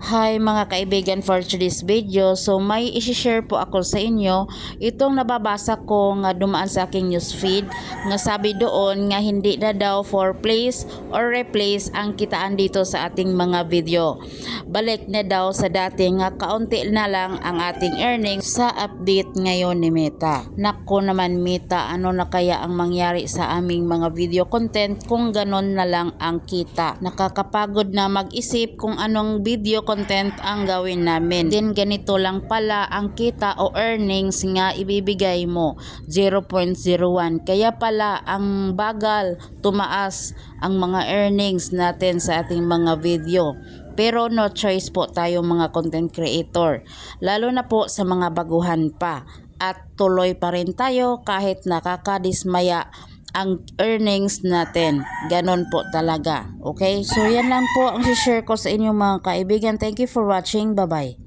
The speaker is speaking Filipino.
Hi mga kaibigan, for today's video, so may isi-share po ako sa inyo itong nababasa ko nga dumaan sa aking newsfeed nga sabi doon nga hindi na daw for place or replace ang kitaan dito sa ating mga video. Balik na daw sa dati nga kaunti na lang ang ating earnings sa update ngayon ni Meta. Nako naman Meta, ano na kaya ang mangyari sa aming mga video content kung ganon na lang ang kita? Nakakapagod na mag-isip kung anong video content ang gawin namin. Then ganito lang pala ang kita o earnings nga ibibigay mo, 0.01. Kaya pala ang bagal tumaas ang mga earnings natin sa ating mga video. Pero no choice po tayo mga content creator, lalo na po sa mga baguhan pa. At tuloy pa rin tayo kahit nakakadismaya ang earnings natin. Ganon po talaga. Okay? So yan lang po ang share ko sa inyo mga kaibigan. Thank you for watching. Bye-bye.